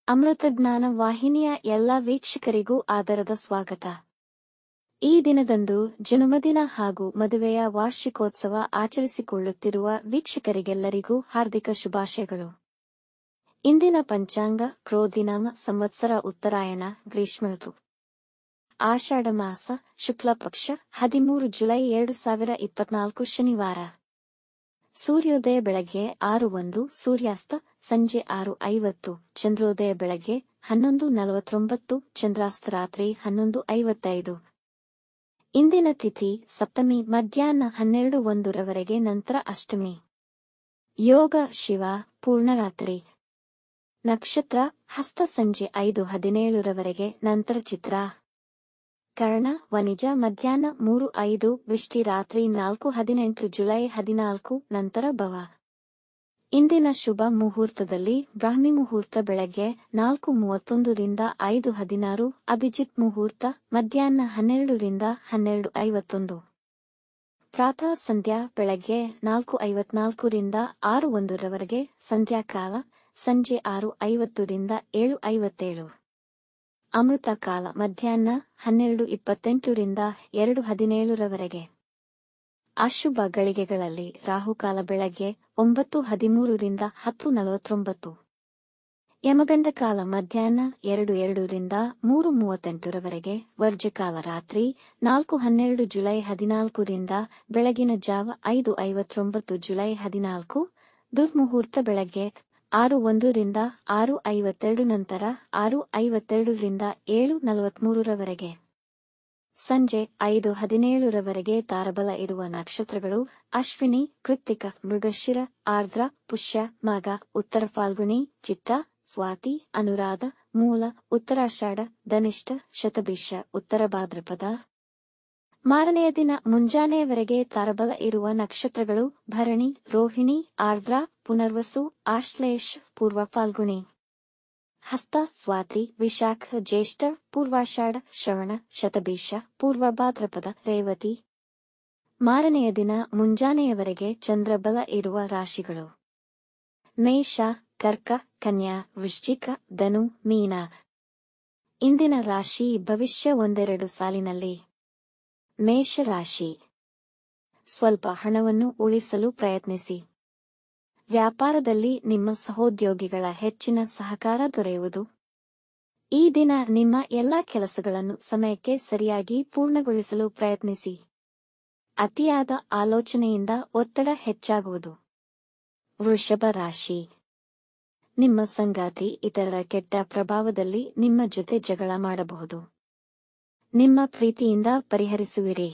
ಅಮೃತಜ್ಞಾನ ವಾಹಿನಿಯ ಎಲ್ಲ ವೀಕ್ಷಕರಿಗೂ ಆದರದ ಸ್ವಾಗತ. ಈ ದಿನದಂದು ಜನ್ಮದಿನ ಹಾಗೂ ಮದುವೆಯ ವಾರ್ಷಿಕೋತ್ಸವ ಆಚರಿಸಿಕೊಳ್ಳುತ್ತಿರುವ ವೀಕ್ಷಕರಿಗೆಲ್ಲರಿಗೂ ಹಾರ್ದಿಕ ಶುಭಾಶಯಗಳು. ಇಂದಿನ ಪಂಚಾಂಗ ಕ್ರೋಧಿನಾಮ ಸಂವತ್ಸರ ಉತ್ತರಾಯಣ ಗ್ರೀಷ್ಮ ಋತು, ಆಷಾಢ ಮಾಸ, ಶುಕ್ಲ ಪಕ್ಷ, 13 ಜುಲೈ 2024 ಶನಿವಾರ. ಸೂರ್ಯೋದಯ ಬೆಳಗ್ಗೆ 6:01, ಸೂರ್ಯಾಸ್ತ ಸಂಜೆ 6:50, ಚಂದ್ರೋದಯ ಬೆಳಗ್ಗೆ 11:49, ಚಂದ್ರಾಸ್ತ ರಾತ್ರಿ 11:55. ಇಂದಿನ ತಿಥಿ ಸಪ್ತಮಿ ಮಧ್ಯಾಹ್ನ 12:01 ರವರೆಗೆ, ನಂತರ ಅಷ್ಟಮಿ. ಯೋಗ ಶಿವ ಪೂರ್ಣರಾತ್ರಿ. ನಕ್ಷತ್ರ ಹಸ್ತ ಸಂಜೆ 5:17 ರವರೆಗೆ, ನಂತರ ಚಿತ್ರ. ಕರ್ಣ ವನಿಜ ಮಧ್ಯಾಹ್ನ 3:05, ವಿಷ್ಟಿ ರಾತ್ರಿ 4:18 ಜುಲೈ 14, ನಂತರ ಭವ. ಇಂದಿನ ಶುಭ ಮುಹೂರ್ತದಲ್ಲಿ ಬ್ರಾಹ್ಮಿ ಮುಹೂರ್ತ ಬೆಳಗ್ಗೆ 4:31 ರಿಂದ 5:16, ಅಭಿಜಿತ್ ಮುಹೂರ್ತ ಮಧ್ಯಾಹ್ನ 12 ರಿಂದ 12:51. ಪ್ರಾತಃ ಸಂಧ್ಯಾ ಬೆಳಗ್ಗೆ 4:54 ರಿಂದ 6:01 ರವರೆಗೆ, ಸಂಧ್ಯಾಕಾಲ ಸಂಜೆ 6:50 ರಿಂದ 7:57. ಅಮೃತ ಕಾಲ ಮಧ್ಯಾಹ್ನ 12:28 ರಿಂದ 2:17 ರವರೆಗೆ. ಅಶುಭ ಗಳಿಗೆಗಳಲ್ಲಿ ರಾಹುಕಾಲ ಬೆಳಗ್ಗೆ 9:13 ರಿಂದ 10:49. ಯಮಗಂಡ ಕಾಲ ಮಧ್ಯಾಹ್ನ 2:02 ರಿಂದ 3:38 ರವರೆಗೆ. ವರ್ಜ್ಯಕಾಲ ರಾತ್ರಿ 4:12 ಜುಲೈ 14 ರಿಂದ ಬೆಳಗಿನ ಜಾವ 5:59 ಜುಲೈ 14. ದುರ್ಮುಹೂರ್ತ ಬೆಳಗ್ಗೆ 6:01 ರಿಂದ 6:52, ನಂತರ 6:52 ರಿಂದ 7:43 ರವರೆಗೆ. ಸಂಜೆ 5:17 ರವರೆಗೆ. ತಾರಬಲ ಇರುವ ನಕ್ಷತ್ರಗಳು ಅಶ್ವಿನಿ, ಕೃತ್ತಿಕ, ಮೃಗಶಿರ, ಆರ್ದ್ರ, ಪುಷ್ಯ, ಮಗ, ಉತ್ತರ ಫಾಲ್ಗುಣಿ, ಚಿತ್ತ, ಸ್ವಾತಿ, ಅನುರಾಧ, ಮೂಲ, ಉತ್ತರಾಷಾಢ, ಧನಿಷ್ಠ, ಶತಭಿಷ, ಉತ್ತರ ಭಾದ್ರಪದ. ಮಾರನೆಯ ದಿನ ಮುಂಜಾನೆಯವರೆಗೆ ತಾರಬಲ ಇರುವ ನಕ್ಷತ್ರಗಳು ಭರಣಿ, ರೋಹಿಣಿ, ಆರ್ದ್ರ, ಪುನರ್ವಸು, ಆಶ್ಲೇಷ, ಪೂರ್ವ ಫಾಲ್ಗುಣಿ, ಹಸ್ತ, ಸ್ವಾತಿ, ವಿಶಾಖ, ಜ್ಯೇಷ್ಠ, ಪೂರ್ವಾಷಾಢ, ಶ್ರವಣ, ಶತಭಿಷ, ಪೂರ್ವ ಭಾದ್ರಪದ, ರೇವತಿ. ಮಾರನೆಯ ದಿನ ಮುಂಜಾನೆಯವರೆಗೆ ಚಂದ್ರಬಲ ಇರುವ ರಾಶಿಗಳು ಮೇಷ, ಕರ್ಕ, ಕನ್ಯಾ, ವೃಶ್ಚಿಕ, ಧನು, ಮೀನ. ಇಂದಿನ ರಾಶಿ ಭವಿಷ್ಯ. ಒಂದೆರಡು ಸಾಲಿನಲ್ಲಿ. ಮೇಷರಾಶಿ. ಸ್ವಲ್ಪ ಹಣವನ್ನು ಉಳಿಸಲು ಪ್ರಯತ್ನಿಸಿ. ವ್ಯಾಪಾರದಲ್ಲಿ ನಿಮ್ಮ ಸಹೋದ್ಯೋಗಿಗಳ ಹೆಚ್ಚಿನ ಸಹಕಾರ ದೊರೆಯುವುದು. ಈ ದಿನ ನಿಮ್ಮ ಎಲ್ಲಾ ಕೆಲಸಗಳನ್ನು ಸಮಯಕ್ಕೆ ಸರಿಯಾಗಿ ಪೂರ್ಣಗೊಳಿಸಲು ಪ್ರಯತ್ನಿಸಿ. ಅತಿಯಾದ ಆಲೋಚನೆಯಿಂದ ಒತ್ತಡ ಹೆಚ್ಚಾಗುವುದು. ವೃಷಭ ರಾಶಿ. ನಿಮ್ಮ ಸಂಗಾತಿ ಇತರರ ಕೆಟ್ಟ ಪ್ರಭಾವದಲ್ಲಿ ನಿಮ್ಮ ಜೊತೆ ಜಗಳ ಮಾಡಬಹುದು. ನಿಮ್ಮ ಪ್ರೀತಿಯಿಂದ ಪರಿಹರಿಸುವಿರಿ.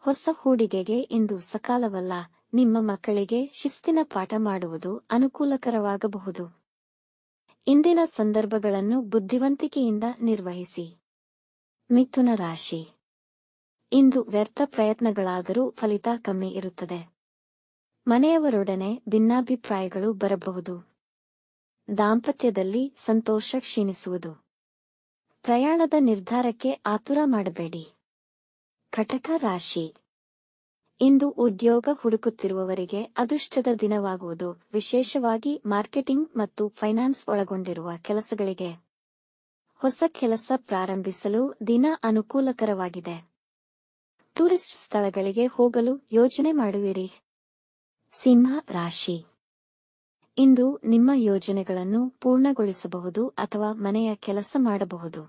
ಹೊಸ ಹೂಡಿಕೆಗೆ ಇಂದು ಸಕಾಲವಲ್ಲ. ನಿಮ್ಮ ಮಕ್ಕಳಿಗೆ ಶಿಸ್ತಿನ ಪಾಠ ಮಾಡುವುದು ಅನುಕೂಲಕರವಾಗಬಹುದು. ಇಂದಿನ ಸಂದರ್ಭಗಳನ್ನು ಬುದ್ಧಿವಂತಿಕೆಯಿಂದ ನಿರ್ವಹಿಸಿ. ಮಿಥುನ ರಾಶಿ. ಇಂದು ವ್ಯರ್ಥ ಪ್ರಯತ್ನಗಳಾದರೂ ಫಲಿತ ಕಮ್ಮಿ ಇರುತ್ತದೆ. ಮನೆಯವರೊಡನೆ ಭಿನ್ನಾಭಿಪ್ರಾಯಗಳು ಬರಬಹುದು. ದಾಂಪತ್ಯದಲ್ಲಿ ಸಂತೋಷ ಕ್ಷೀಣಿಸುವುದು. ಪ್ರಯಾಣದ ನಿರ್ಧಾರಕ್ಕೆ ಆತುರ ಮಾಡಬೇಡಿ. ಕಟಕ ರಾಶಿ. ಇಂದು ಉದ್ಯೋಗ ಹುಡುಕುತ್ತಿರುವವರಿಗೆ ಅದೃಷ್ಟದ ದಿನವಾಗುವುದು, ವಿಶೇಷವಾಗಿ ಮಾರ್ಕೆಟಿಂಗ್ ಮತ್ತು ಫೈನಾನ್ಸ್ ಒಳಗೊಂಡಿರುವ ಕೆಲಸಗಳಿಗೆ. ಹೊಸ ಕೆಲಸ ಪ್ರಾರಂಭಿಸಲು ದಿನ ಅನುಕೂಲಕರವಾಗಿದೆ. ಟೂರಿಸ್ಟ್ ಸ್ಥಳಗಳಿಗೆ ಹೋಗಲು ಯೋಜನೆ ಮಾಡುವಿರಿ. ಸಿಂಹ ರಾಶಿ. ಇಂದು ನಿಮ್ಮ ಯೋಜನೆಗಳನ್ನು ಪೂರ್ಣಗೊಳಿಸಬಹುದು ಅಥವಾ ಮನೆಯ ಕೆಲಸ ಮಾಡಬಹುದು.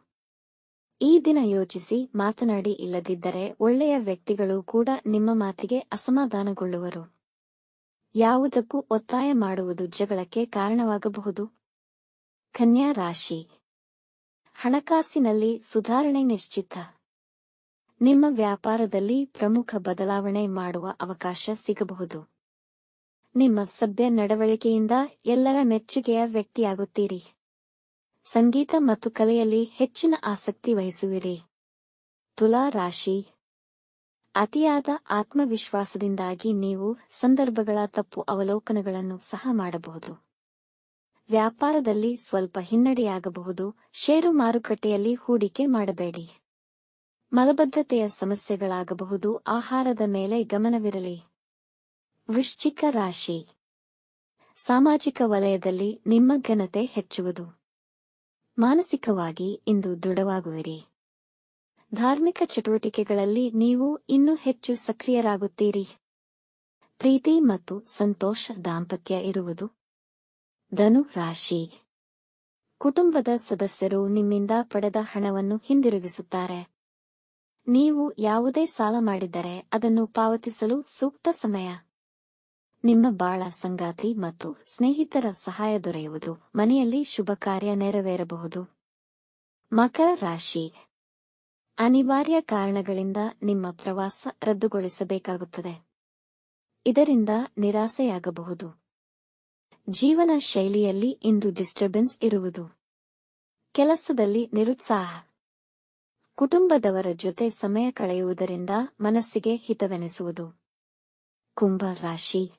ಈ ದಿನ ಯೋಚಿಸಿ ಮಾತನಾಡಿ, ಇಲ್ಲದಿದ್ದರೆ ಒಳ್ಳೆಯ ವ್ಯಕ್ತಿಗಳು ಕೂಡ ನಿಮ್ಮ ಮಾತಿಗೆ ಅಸಮಾಧಾನಗೊಳ್ಳುವರು. ಯಾವುದಕ್ಕೂ ಒತ್ತಾಯ ಮಾಡುವುದು ಜಗಳಕ್ಕೆ ಕಾರಣವಾಗಬಹುದು. ಕನ್ಯಾ ರಾಶಿ. ಹಣಕಾಸಿನಲ್ಲಿ ಸುಧಾರಣೆ ನಿಶ್ಚಿತ. ನಿಮ್ಮ ವ್ಯಾಪಾರದಲ್ಲಿ ಪ್ರಮುಖ ಬದಲಾವಣೆ ಮಾಡುವ ಅವಕಾಶ ಸಿಗಬಹುದು. ನಿಮ್ಮ ಸಭ್ಯ ನಡವಳಿಕೆಯಿಂದ ಎಲ್ಲರ ಮೆಚ್ಚುಗೆಯ ವ್ಯಕ್ತಿಯಾಗುತ್ತೀರಿ. ಸಂಗೀತ ಮತ್ತು ಕಲೆಯಲ್ಲಿ ಹೆಚ್ಚಿನ ಆಸಕ್ತಿ ವಹಿಸುವಿರಿ. ತುಲಾ ರಾಶಿ. ಅತಿಯಾದ ಆತ್ಮವಿಶ್ವಾಸದಿಂದಾಗಿ ನೀವು ಸಂದರ್ಭಗಳ ತಪ್ಪು ಅವಲೋಕನಗಳನ್ನು ಸಹ ಮಾಡಬಹುದು. ವ್ಯಾಪಾರದಲ್ಲಿ ಸ್ವಲ್ಪ ಹಿನ್ನಡೆಯಾಗಬಹುದು. ಷೇರು ಮಾರುಕಟ್ಟೆಯಲ್ಲಿ ಹೂಡಿಕೆ ಮಾಡಬೇಡಿ. ಮಲಬದ್ಧತೆಯ ಸಮಸ್ಯೆಗಳಾಗಬಹುದು. ಆಹಾರದ ಮೇಲೆ ಗಮನವಿರಲಿ. ವೃಶ್ಚಿಕ ರಾಶಿ. ಸಾಮಾಜಿಕ ವಲಯದಲ್ಲಿ ನಿಮ್ಮ ಘನತೆ ಹೆಚ್ಚುವುದು. ಮಾನಸಿಕವಾಗಿ ಇಂದು ದೃಢವಾಗುವಿರಿ. ಧಾರ್ಮಿಕ ಚಟುವಟಿಕೆಗಳಲ್ಲಿ ನೀವು ಇನ್ನೂ ಹೆಚ್ಚು ಸಕ್ರಿಯರಾಗುತ್ತೀರಿ. ಪ್ರೀತಿ ಮತ್ತು ಸಂತೋಷ ದಾಂಪತ್ಯ ಇರುವುದು. ಧನು ರಾಶಿ. ಕುಟುಂಬದ ಸದಸ್ಯರು ನಿಮ್ಮಿಂದ ಪಡೆದ ಹಣವನ್ನು ಹಿಂದಿರುಗಿಸುತ್ತಾರೆ. ನೀವು ಯಾವುದೇ ಸಾಲ ಮಾಡಿದ್ದರೆ ಅದನ್ನು ಪಾವತಿಸಲು ಸೂಕ್ತ ಸಮಯ. ನಿಮ್ಮ ಬಾಳ ಸಂಗಾತಿ ಮತ್ತು ಸ್ನೇಹಿತರ ಸಹಾಯ ದೊರೆಯುವುದು. ಮನೆಯಲ್ಲಿ ಶುಭ ಕಾರ್ಯ ನೆರವೇರಬಹುದು. ಮಕರ ರಾಶಿ. ಅನಿವಾರ್ಯ ಕಾರಣಗಳಿಂದ ನಿಮ್ಮ ಪ್ರವಾಸ ರದ್ದುಗೊಳಿಸಬೇಕಾಗುತ್ತದೆ. ಇದರಿಂದ ನಿರಾಸೆಯಾಗಬಹುದು. ಜೀವನ ಶೈಲಿಯಲ್ಲಿ ಇಂದು ಡಿಸ್ಟರ್ಬೆನ್ಸ್ ಇರುವುದು. ಕೆಲಸದಲ್ಲಿ ನಿರುತ್ಸಾಹ. ಕುಟುಂಬದವರ ಜೊತೆ ಸಮಯ ಕಳೆಯುವುದರಿಂದ ಮನಸ್ಸಿಗೆ ಹಿತವೆನಿಸುವುದು. ಕುಂಭ ರಾಶಿ.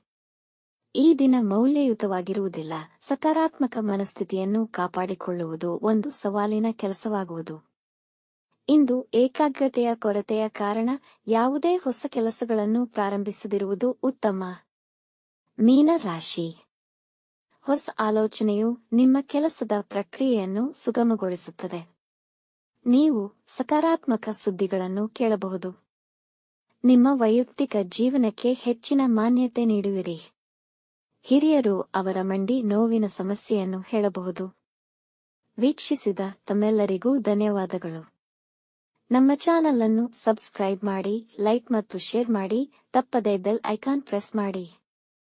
ಈ ದಿನ ಮೌಲ್ಯಯುತವಾಗಿರುವುದಿಲ್ಲ. ಸಕಾರಾತ್ಮಕ ಮನಸ್ಥಿತಿಯನ್ನು ಕಾಪಾಡಿಕೊಳ್ಳುವುದು ಒಂದು ಸವಾಲಿನ ಕೆಲಸವಾಗುವುದು. ಇಂದು ಏಕಾಗ್ರತೆಯ ಕೊರತೆಯ ಕಾರಣ ಯಾವುದೇ ಹೊಸ ಕೆಲಸಗಳನ್ನು ಪ್ರಾರಂಭಿಸದಿರುವುದು ಉತ್ತಮ. ಮೀನ ರಾಶಿ. ಹೊಸ ಆಲೋಚನೆಯು ನಿಮ್ಮ ಕೆಲಸದ ಪ್ರಕ್ರಿಯೆಯನ್ನು ಸುಗಮಗೊಳಿಸುತ್ತದೆ. ನೀವು ಸಕಾರಾತ್ಮಕ ಸುದ್ದಿಗಳನ್ನು ಕೇಳಬಹುದು. ನಿಮ್ಮ ವೈಯಕ್ತಿಕ ಜೀವನಕ್ಕೆ ಹೆಚ್ಚಿನ ಮಾನ್ಯತೆ ನೀಡುವಿರಿ. ಹಿರಿಯರು ಅವರ ಮಂಡಿ ನೋವಿನ ಸಮಸ್ಯೆಯನ್ನು ಹೇಳಬಹುದು. ವೀಕ್ಷಿಸಿದ ತಮ್ಮೆಲ್ಲರಿಗೂ ಧನ್ಯವಾದಗಳು. ನಮ್ಮ ಚಾನಲ್ ಅನ್ನು ಸಬ್ಸ್ಕ್ರೈಬ್ ಮಾಡಿ, ಲೈಕ್ ಮತ್ತು ಶೇರ್ ಮಾಡಿ. ತಪ್ಪದೇ ಬೆಲ್ ಐಕಾನ್ ಪ್ರೆಸ್ ಮಾಡಿ.